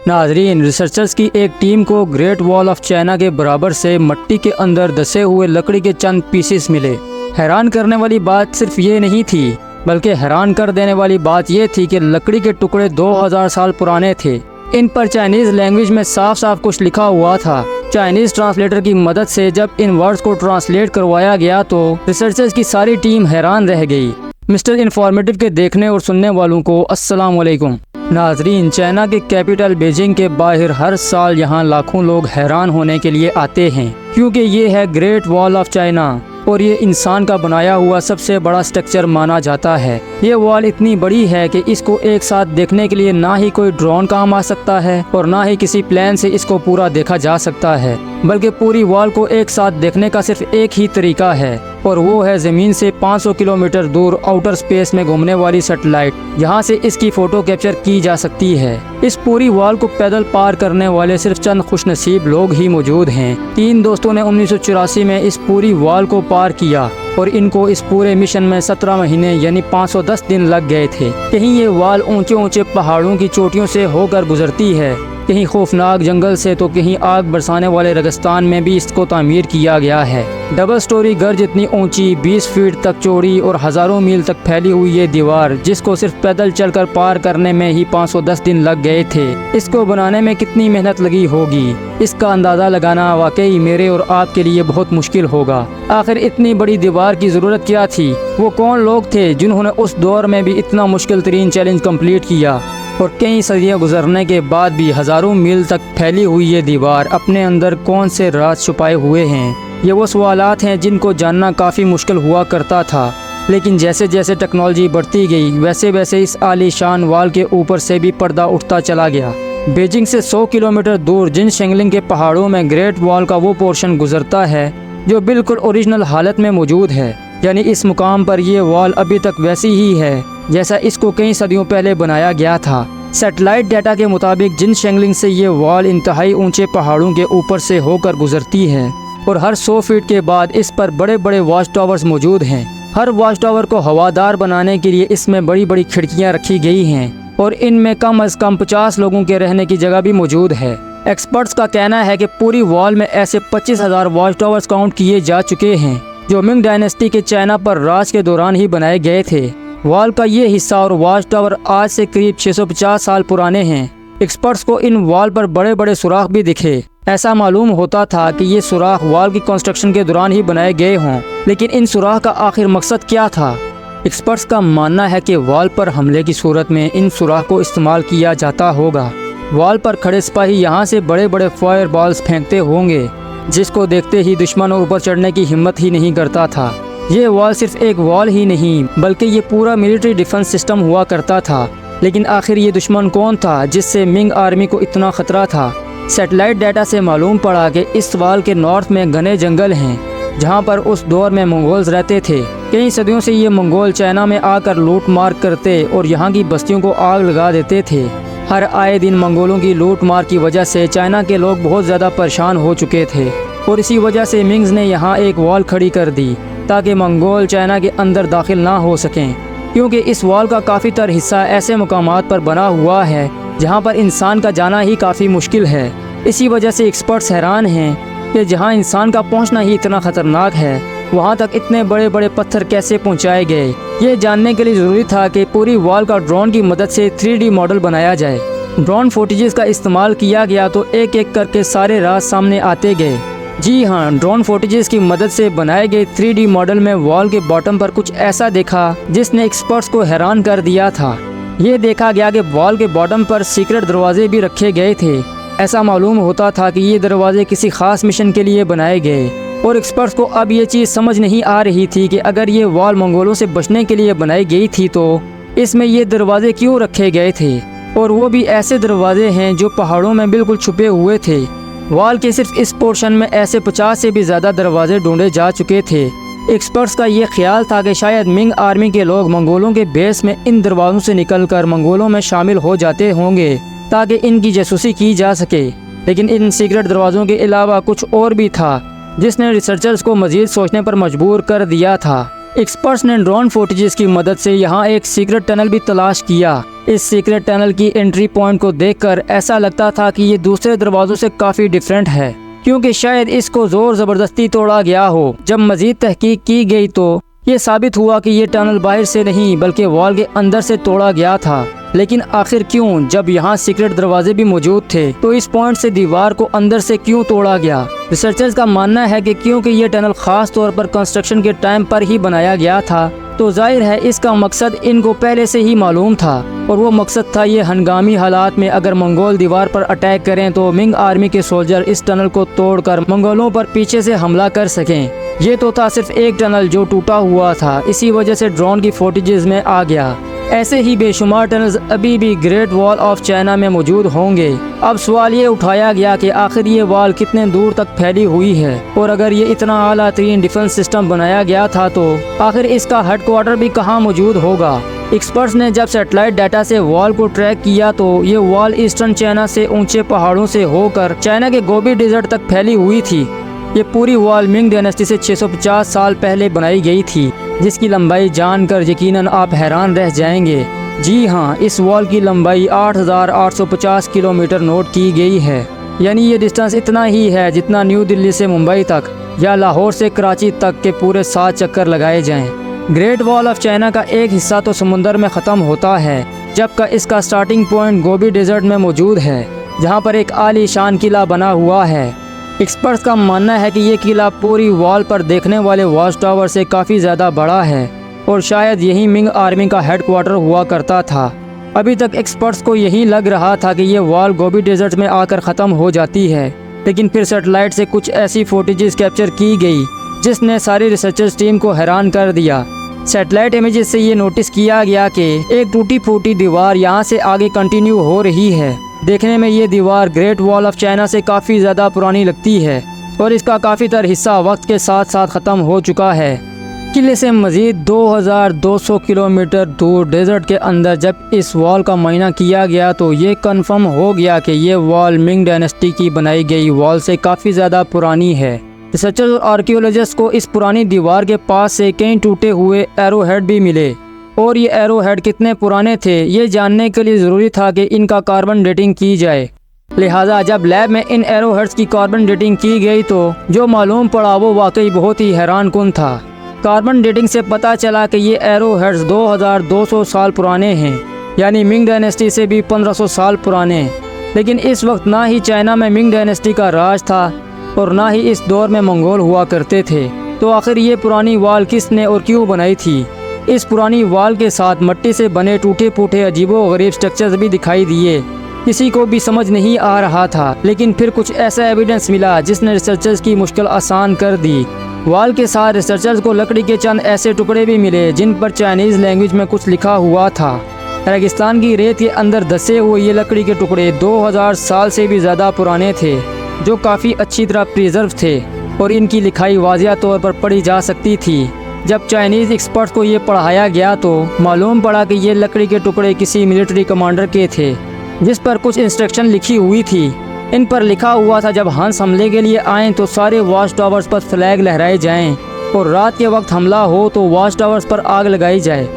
नाजरीन, रिसर्चर्स की एक टीम को ग्रेट वॉल ऑफ चाइना के बराबर से मिट्टी के अंदर धसे हुए लकड़ी के चंद पीसेस मिले। हैरान करने वाली बात सिर्फ ये नहीं थी, बल्कि हैरान कर देने वाली बात ये थी कि लकड़ी के टुकड़े 2000 साल पुराने थे। इन पर चाइनीज़ लैंग्वेज में साफ साफ कुछ लिखा हुआ था। चाइनीज़ ट्रांसलेटर की मदद से जब इन वर्ड्स को ट्रांसलेट करवाया गया तो रिसर्चर्स की सारी टीम हैरान रह गई। मिस्टर इन्फॉर्मेटिव के देखने और सुनने वालों को अस्सलाम वालेकुम। नाजरीन, चाइना के कैपिटल बीजिंग के बाहर हर साल यहाँ लाखों लोग हैरान होने के लिए आते हैं, क्योंकि ये है ग्रेट वॉल ऑफ चाइना और ये इंसान का बनाया हुआ सबसे बड़ा स्ट्रक्चर माना जाता है। ये वॉल इतनी बड़ी है कि इसको एक साथ देखने के लिए ना ही कोई ड्रोन काम आ सकता है और ना ही किसी प्लेन से इसको पूरा देखा जा सकता है, बल्कि पूरी वॉल को एक साथ देखने का सिर्फ एक ही तरीका है और वो है ज़मीन से 500 किलोमीटर दूर आउटर स्पेस में घूमने वाली सैटेलाइट, जहाँ से इसकी फ़ोटो कैप्चर की जा सकती है। इस पूरी वॉल को पैदल पार करने वाले सिर्फ चंद खुशनसीब लोग ही मौजूद हैं। 3 दोस्तों ने 1984 में इस पूरी वॉल को पार किया और इनको इस पूरे मिशन में 17 महीने यानी 510 दिन लग गए थे। कहीं ये वॉल ऊंचे ऊंचे पहाड़ों की चोटियों से होकर गुजरती है, कहीं खौफनाक जंगल से तो कहीं आग बरसाने वाले रेगिस्तान में भी इसको तामीर किया गया है। डबल स्टोरी घर जितनी ऊंची, 20 फीट तक चौड़ी और हज़ारों मील तक फैली हुई ये दीवार, जिसको सिर्फ पैदल चलकर पार करने में ही 510 दिन लग गए थे। इसको बनाने में कितनी मेहनत लगी होगी, इसका अंदाज़ा लगाना वाकई मेरे और आपके लिए बहुत मुश्किल होगा। आखिर इतनी बड़ी दीवार की ज़रूरत क्या थी? वो कौन लोग थे जिन्होंने उस दौर में भी इतना मुश्किल तरीन चैलेंज कम्प्लीट किया? और कई सदियाँ गुजरने के बाद भी हज़ारों मील तक फैली हुई ये दीवार अपने अंदर कौन से राज छुपाए हुए हैं? ये वो सवालात हैं जिनको जानना काफ़ी मुश्किल हुआ करता था, लेकिन जैसे जैसे टेक्नोलॉजी बढ़ती गई वैसे वैसे इस आलीशान वॉल के ऊपर से भी पर्दा उठता चला गया। बीजिंग से 100 किलोमीटर दूर जिनशेंगलिंग के पहाड़ों में ग्रेट वॉल का वो पोर्शन गुजरता है जो बिल्कुल ओरिजिनल हालत में मौजूद है, यानी इस मुकाम पर ये वॉल अभी तक वैसी ही है जैसा इसको कई सदियों पहले बनाया गया था। सैटेलाइट डाटा के मुताबिक जिनशेंगलिंग से ये वॉल इंतहाई ऊंचे पहाड़ों के ऊपर से होकर गुजरती है और हर 100 फीट के बाद इस पर बड़े बड़े वॉच टावर्स मौजूद हैं। हर वॉच टावर को हवादार बनाने के लिए इसमें बड़ी बड़ी खिड़कियां रखी गई हैं और इनमें कम अज़ कम 50 लोगों के रहने की जगह भी मौजूद है। एक्सपर्ट्स का कहना है कि पूरी वॉल में ऐसे 25,000 वॉच टावर्स काउंट किए जा चुके हैं जो मिंग डायनेस्टी के चाइना पर राज के दौरान ही बनाए गए थे। वॉल का ये हिस्सा और वॉच टावर आज से करीब 650 साल पुराने हैं। एक्सपर्ट्स को इन वॉल पर बड़े बड़े सुराख भी दिखे। ऐसा मालूम होता था कि ये सुराख वॉल की कंस्ट्रक्शन के दौरान ही बनाए गए हों, लेकिन इन सुराख का आखिर मकसद क्या था? एक्सपर्ट्स का मानना है कि वॉल पर हमले की सूरत में इन सुराख को इस्तेमाल किया जाता होगा। वॉल पर खड़े सिपाही यहाँ से बड़े बड़े फायर बॉल्स फेंकते होंगे, जिसको देखते ही दुश्मन ऊपर चढ़ने की हिम्मत ही नहीं करता था। ये वॉल सिर्फ एक वॉल ही नहीं बल्कि ये पूरा मिलिट्री डिफेंस सिस्टम हुआ करता था। लेकिन आखिर ये दुश्मन कौन था जिससे मिंग आर्मी को इतना खतरा था? सैटेलाइट डाटा से मालूम पड़ा कि इस वॉल के नॉर्थ में घने जंगल हैं, जहाँ पर उस दौर में मंगोल्स रहते थे। कई सदियों से ये मंगोल चाइना में आकर लूट मार करते और यहाँ की बस्तियों को आग लगा देते थे। हर आए दिन मंगोलों की लूट मार की वजह से चाइना के लोग बहुत ज़्यादा परेशान हो चुके थे और इसी वजह से मिंग्स ने यहाँ एक वॉल खड़ी कर दी ताकि मंगोल चाइना के अंदर दाखिल ना हो सकें, क्योंकि इस वॉल का काफ़ी तर हिस्सा ऐसे मकामात पर बना हुआ है जहाँ पर इंसान का जाना ही काफ़ी मुश्किल है। इसी वजह से एक्सपर्ट्स हैरान हैं कि जहाँ इंसान का पहुँचना ही इतना ख़तरनाक है, वहाँ तक इतने बड़े बड़े पत्थर कैसे पहुँचाए गए। ये जानने के लिए ज़रूरी था कि पूरी वॉल का ड्रोन की मदद से 3D मॉडल बनाया जाए। ड्रोन फुटेजेस का इस्तेमाल किया गया तो एक एक करके सारे राज सामने आते गए। जी हाँ, ड्रोन फुटेजेस की मदद से बनाए गए 3D मॉडल में वॉल के बॉटम पर कुछ ऐसा देखा जिसने एक्सपर्ट्स को हैरान कर दिया था। ये देखा गया कि वॉल के बॉटम पर सीक्रेट दरवाजे भी रखे गए थे। ऐसा मालूम होता था कि ये दरवाजे किसी खास मिशन के लिए बनाए गए और एक्सपर्ट्स को अब ये चीज़ समझ नहीं आ रही थी कि अगर ये वॉल मंगोलों से बचने के लिए बनाई गई थी तो इसमें ये दरवाजे क्यों रखे गए थे, और वो भी ऐसे दरवाजे हैं जो पहाड़ों में बिल्कुल छुपे हुए थे। वॉल के सिर्फ इस पोर्शन में ऐसे 50 से भी ज़्यादा दरवाजे ढूंढे जा चुके थे। एक्सपर्ट्स का ये ख्याल था कि शायद मिंग आर्मी के लोग मंगोलों के बेस में इन दरवाज़ों से निकलकर मंगोलों में शामिल हो जाते होंगे ताकि इनकी जासूसी की जा सके। लेकिन इन सीक्रेट दरवाज़ों के अलावा कुछ और भी था जिसने रिसर्चर्स को मज़ीद सोचने पर मजबूर कर दिया था। एक्सपर्ट्स ने ड्रोन फुटेजेस की मदद से यहाँ एक सीक्रेट टनल भी तलाश किया। इस सीक्रेट टनल की एंट्री पॉइंट को देखकर ऐसा लगता था कि ये दूसरे दरवाजों से काफ़ी डिफरेंट है, क्योंकि शायद इसको जोर ज़बरदस्ती तोड़ा गया हो। जब मज़ीद तहकीक की गई तो ये साबित हुआ कि ये टनल बाहर से नहीं बल्कि वॉल के अंदर से तोड़ा गया था। लेकिन आखिर क्यों, जब यहाँ सीक्रेट दरवाजे भी मौजूद थे तो इस पॉइंट से दीवार को अंदर से क्यों तोड़ा गया? रिसर्चर्स का मानना है कि क्योंकि ये टनल खास तौर पर कंस्ट्रक्शन के टाइम पर ही बनाया गया था, तो जाहिर है इसका मकसद इनको पहले से ही मालूम था, और वो मकसद था ये हंगामी हालात में अगर मंगोल दीवार पर अटैक करें तो मिंग आर्मी के सोल्जर इस टनल को तोड़कर मंगोलों पर पीछे से हमला कर सकें। ये तो था सिर्फ एक टनल जो टूटा हुआ था, इसी वजह से ड्रोन की फुटेजेस में आ गया। ऐसे ही बेशुमार टनल्स अभी भी ग्रेट वॉल ऑफ चाइना में मौजूद होंगे। अब सवाल ये उठाया गया कि आखिर ये वॉल कितने दूर तक फैली हुई है, और अगर ये इतना आला तरीन डिफेंस सिस्टम बनाया गया था तो आखिर इसका हेडक्वार्टर भी कहाँ मौजूद होगा? एक्सपर्ट्स ने जब सैटेलाइट डाटा से वॉल को ट्रैक किया तो ये वॉल ईस्टर्न चाइना से ऊंचे पहाड़ों से होकर चाइना के गोबी डेजर्ट तक फैली हुई थी। ये पूरी वॉल मिंग डायनेस्टी से 650 साल पहले बनाई गई थी, जिसकी लंबाई जानकर यकीनन आप हैरान रह जाएंगे। जी हाँ, इस वॉल की लंबाई 8,850 किलोमीटर नोट की गई है। यानी ये डिस्टेंस इतना ही है जितना न्यू दिल्ली से मुंबई तक या लाहौर से कराची तक के पूरे 7 चक्कर लगाए जाएं। ग्रेट वॉल ऑफ चाइना का एक हिस्सा तो समुंदर में ख़त्म होता है, जबकि इसका स्टार्टिंग पॉइंट गोबी डेजर्ट में मौजूद है, जहाँ पर एक आलीशान किला बना हुआ है। एक्सपर्ट्स का मानना है कि ये किला पूरी वॉल पर देखने वाले वॉच टावर से काफ़ी ज़्यादा बड़ा है, और शायद यही मिंग आर्मी का हेडक्वार्टर हुआ करता था। अभी तक एक्सपर्ट्स को यही लग रहा था कि ये वॉल गोबी डेजर्ट में आकर ख़त्म हो जाती है, लेकिन फिर सैटेलाइट से कुछ ऐसी फुटेजेस कैप्चर की गई जिसने सारी रिसर्चर्स टीम को हैरान कर दिया। सैटेलाइट इमेजेस से ये नोटिस किया गया कि एक टूटी फूटी दीवार यहाँ से आगे कंटिन्यू हो रही है। देखने में ये दीवार ग्रेट वॉल ऑफ चाइना से काफ़ी ज़्यादा पुरानी लगती है, और इसका काफ़ी तर हिस्सा वक्त के साथ साथ ख़त्म हो चुका है। किले से मज़ीद 2200 किलोमीटर दूर डेजर्ट के अंदर जब इस वॉल का मुआयना किया गया तो ये कन्फर्म हो गया कि ये वॉल मिंग डायनेस्टी की बनाई गई वॉल से काफ़ी ज़्यादा पुरानी है। रिसर्चर्स और आर्कियोलॉजिस्ट को इस पुरानी दीवार के पास से कई टूटे हुए एरो हेड भी मिले, और ये एरो हेड कितने पुराने थे ये जानने के लिए ज़रूरी था कि इनका कार्बन डेटिंग की जाए। लिहाजा जब लैब में इन एरो हेड्स की कार्बन डेटिंग की गई तो जो मालूम पड़ा वो वाकई बहुत ही हैरान कुन था। कार्बन डेटिंग से पता चला कि ये एरो हेड्स 2200 साल पुराने हैं, यानी मिंग डायनेस्टी से भी 1500 साल पुराने। लेकिन इस वक्त ना ही चाइना में मिंग डायनेस्टी का राज था और ना ही इस दौर में मंगोल हुआ करते थे। तो आखिर ये पुरानी वॉल किसने और क्यों बनाई थी? इस पुरानी वॉल के साथ मिट्टी से बने टूटे फूटे अजीबो-गरीब स्ट्रक्चर्स भी दिखाई दिए। किसी को भी समझ नहीं आ रहा था, लेकिन फिर कुछ ऐसा एविडेंस मिला जिसने रिसर्चर्स की मुश्किल आसान कर दी। वॉल के साथ रिसर्चर्स को लकड़ी के चंद ऐसे टुकड़े भी मिले जिन पर चाइनीज़ लैंग्वेज में कुछ लिखा हुआ था। रेगिस्तान की रेत के अंदर धसे हुए ये लकड़ी के टुकड़े 2000 साल से भी ज़्यादा पुराने थे, जो काफ़ी अच्छी तरह प्रिजर्व थे, और इनकी लिखाई वाज़िया तौर पर पढ़ी जा सकती थी। जब चाइनीज़ एक्सपर्ट्स को ये पढ़ाया गया तो मालूम पड़ा कि ये लकड़ी के टुकड़े किसी मिलिट्री कमांडर के थे, जिस पर कुछ इंस्ट्रक्शन लिखी हुई थी। इन पर लिखा हुआ था जब हंस हमले के लिए आएँ तो सारे वॉच टावर्स पर फ्लैग लहराए जाएं, और रात के वक्त हमला हो तो वॉच टावर्स पर आग लगाई जाए।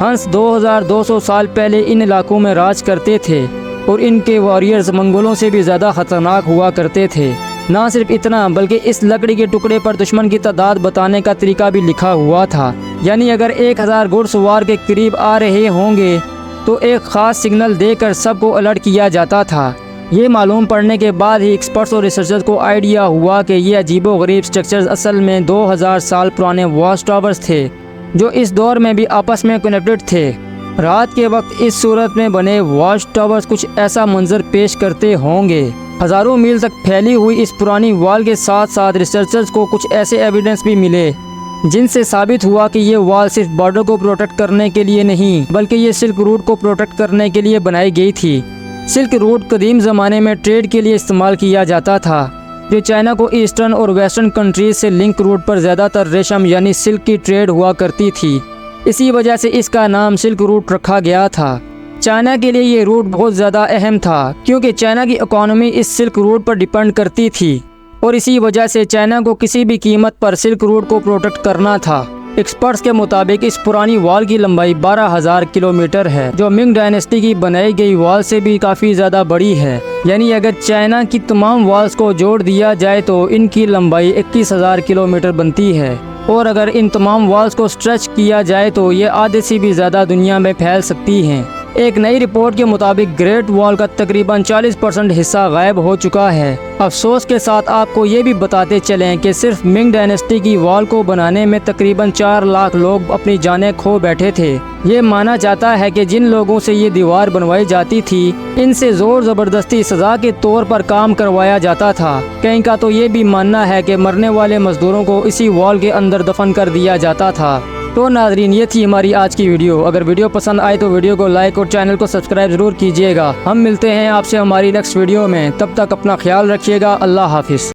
हंस 2200 साल पहले इन इलाकों में राज करते थे, और इनके वॉरियर्स मंगोलों से भी ज़्यादा ख़तरनाक हुआ करते थे। ना सिर्फ इतना, बल्कि इस लकड़ी के टुकड़े पर दुश्मन की तादाद बताने का तरीका भी लिखा हुआ था। यानी अगर 1000 घुड़सवार के करीब आ रहे होंगे तो एक ख़ास सिग्नल देकर सबको अलर्ट किया जाता था। ये मालूम पड़ने के बाद ही एक्सपर्ट्स और रिसर्चर्स को आइडिया हुआ कि ये अजीबो-गरीब स्ट्रक्चर्स असल में 2000 साल पुराने वॉच टावर्स थे, जो इस दौर में भी आपस में कनेक्टेड थे। रात के वक्त इस सूरत में बने वॉच टावर्स कुछ ऐसा मंजर पेश करते होंगे। हज़ारों मील तक फैली हुई इस पुरानी वॉल के साथ साथ रिसर्चर्स को कुछ ऐसे एविडेंस भी मिले जिनसे साबित हुआ कि ये वॉल सिर्फ बॉर्डर को प्रोटेक्ट करने के लिए नहीं, बल्कि ये सिल्क रूट को प्रोटेक्ट करने के लिए बनाई गई थी। सिल्क रूट कदीम ज़माने में ट्रेड के लिए इस्तेमाल किया जाता था, जो चाइना को ईस्टर्न और वेस्टर्न कंट्रीज से लिंक रूट पर ज़्यादातर रेशम यानी सिल्क की ट्रेड हुआ करती थी। इसी वजह से इसका नाम सिल्क रूट रखा गया था। चाइना के लिए ये रूट बहुत ज़्यादा अहम था, क्योंकि चाइना की इकोनॉमी इस सिल्क रूट पर डिपेंड करती थी, और इसी वजह से चाइना को किसी भी कीमत पर सिल्क रूट को प्रोटेक्ट करना था। एक्सपर्ट्स के मुताबिक इस पुरानी वॉल की लंबाई 12,000 किलोमीटर है, जो मिंग डायनेस्टी की बनाई गई वॉल से भी काफ़ी ज़्यादा बड़ी है। यानी अगर चाइना की तमाम वॉल्स को जोड़ दिया जाए तो इनकी लंबाई 21,000 किलोमीटर बनती है, और अगर इन तमाम वॉल्स को स्ट्रेच किया जाए तो ये आधे से भी ज़्यादा दुनिया में फैल सकती हैं। एक नई रिपोर्ट के मुताबिक ग्रेट वॉल का तकरीबन 40% हिस्सा गायब हो चुका है। अफसोस के साथ आपको ये भी बताते चलें कि सिर्फ मिंग डायनेस्टी की वॉल को बनाने में तकरीबन 4 लाख लोग अपनी जानें खो बैठे थे। ये माना जाता है कि जिन लोगों से ये दीवार बनवाई जाती थी, इनसे जोर ज़बरदस्ती सज़ा के तौर पर काम करवाया जाता था। कहीं का तो ये भी मानना है कि मरने वाले मजदूरों को इसी वॉल के अंदर दफन कर दिया जाता था। तो नाजरीन, ये थी हमारी आज की वीडियो। अगर वीडियो पसंद आए तो वीडियो को लाइक और चैनल को सब्सक्राइब ज़रूर कीजिएगा। हम मिलते हैं आपसे हमारी नेक्स्ट वीडियो में। तब तक अपना ख्याल रखिएगा। अल्लाह हाफिज़।